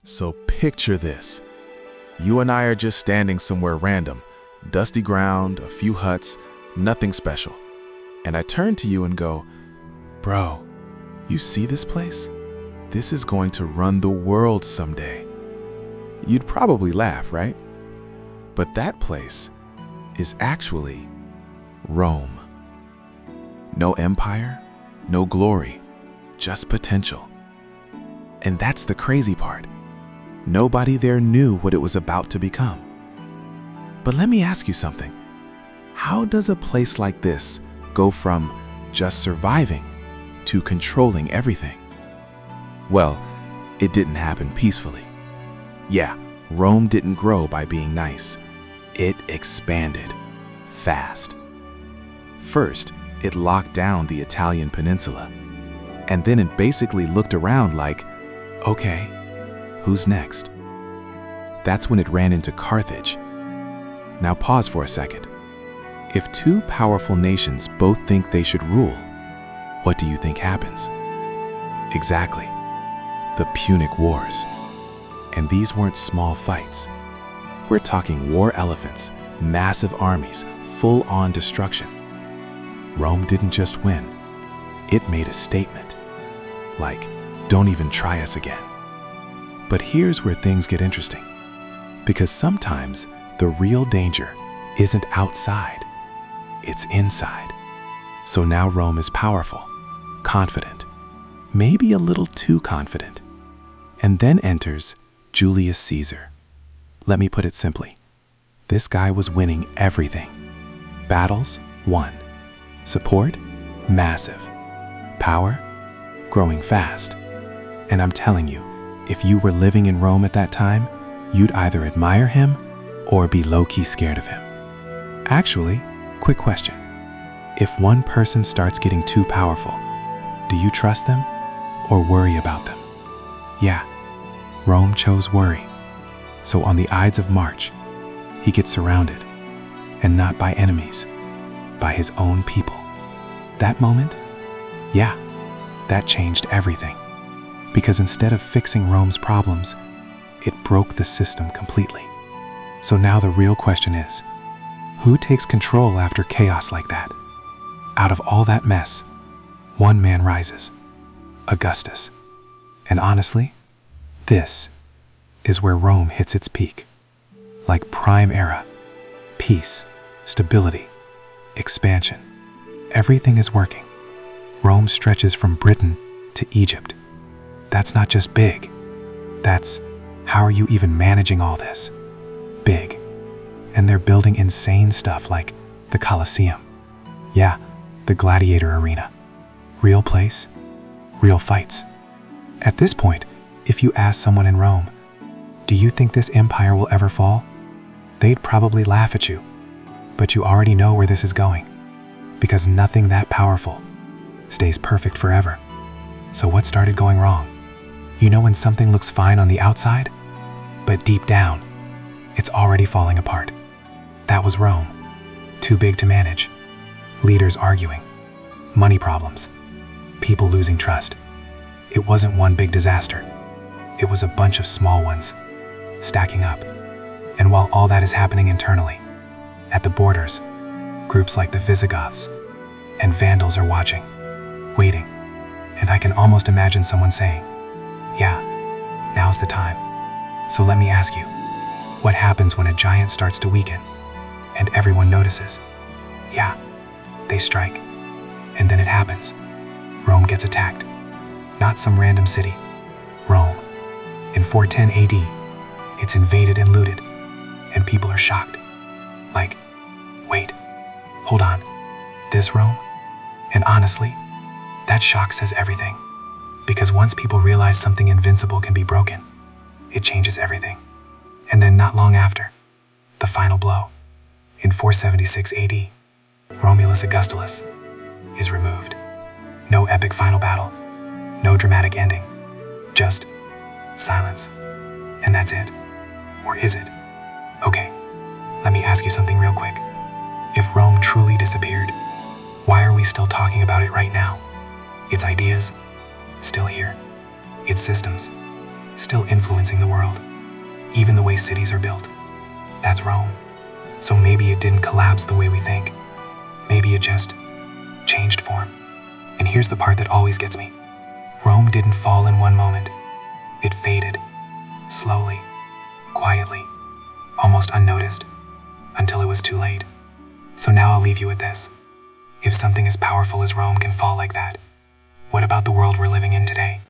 So picture this. You and I are just standing somewhere random, dusty ground, a few huts, nothing special. And I turn to you and go, "Bro, you see this place? This is going to run the world someday." You'd probably laugh, right? But that place is actually Rome. No empire, no glory, just potential. And that's the crazy part. Nobody there knew what it was about to become. But let me ask you something. How does a place like this go from just surviving to controlling everything? Well, it didn't happen peacefully. Yeah, Rome didn't grow by being nice. It expanded fast. First, it locked down the Italian peninsula. And then it basically looked around like, okay, who's next? That's when it ran into Carthage. Now pause for a second. If two powerful nations both think they should rule, what do you think happens? Exactly, the Punic Wars. And these weren't small fights. We're talking war elephants, massive armies, full-on destruction. Rome didn't just win, it made a statement. Like, don't even try us again. But here's where things get interesting. Because sometimes the real danger isn't outside, it's inside. So now Rome is powerful, confident, maybe a little too confident. And then enters Julius Caesar. Let me put it simply. This guy was winning everything. Battles, won. Support, massive. Power, growing fast. And I'm telling you, if you were living in Rome at that time, you'd either admire him or be low-key scared of him. Actually, quick question. If one person starts getting too powerful, do you trust them or worry about them? Yeah, Rome chose worry. So on the Ides of March, he gets surrounded, and not by enemies, by his own people. That moment, yeah, that changed everything. Because instead of fixing Rome's problems, it broke the system completely. So now the real question is, who takes control after chaos like that? Out of all that mess, one man rises, Augustus. And honestly, this is where Rome hits its peak. Like prime era, peace, stability, expansion. Everything is working. Rome stretches from Britain to Egypt. That's not just big. That's, how are you even managing all this? Big. And they're building insane stuff like the Colosseum. Yeah, the gladiator arena. Real place, real fights. At this point, if you ask someone in Rome, do you think this empire will ever fall? They'd probably laugh at you. But you already know where this is going. Because nothing that powerful stays perfect forever. So what started going wrong? You know when something looks fine on the outside, but deep down, it's already falling apart. That was Rome. Too big to manage. Leaders arguing. Money problems. People losing trust. It wasn't one big disaster. It was a bunch of small ones, stacking up. And while all that is happening internally, at the borders, groups like the Visigoths and Vandals are watching, waiting. And I can almost imagine someone saying, yeah, now's the time. So let me ask you, what happens when a giant starts to weaken and everyone notices? Yeah, they strike. And then it happens. Rome gets attacked. Not some random city. Rome. In 410 AD, it's invaded and looted. And people are shocked. Like, wait, hold on. This Rome? And honestly, that shock says everything. Because once people realize something invincible can be broken, it changes everything. And then not long after, the final blow. In 476 AD, Romulus Augustulus is removed. No epic final battle, no dramatic ending, just silence. And that's it. Or is it? Okay, let me ask you something real quick. If Rome truly disappeared, why are we still talking about it right now? Its ideas, still here. Its systems, still influencing the world, even the way cities are built. That's Rome. So maybe it didn't collapse the way we think. Maybe it just changed form. And here's the part that always gets me. Rome didn't fall in one moment. It faded, slowly, quietly, almost unnoticed, until it was too late. So now I'll leave you with this. If something as powerful as Rome can fall like that, what about the world we're living in today?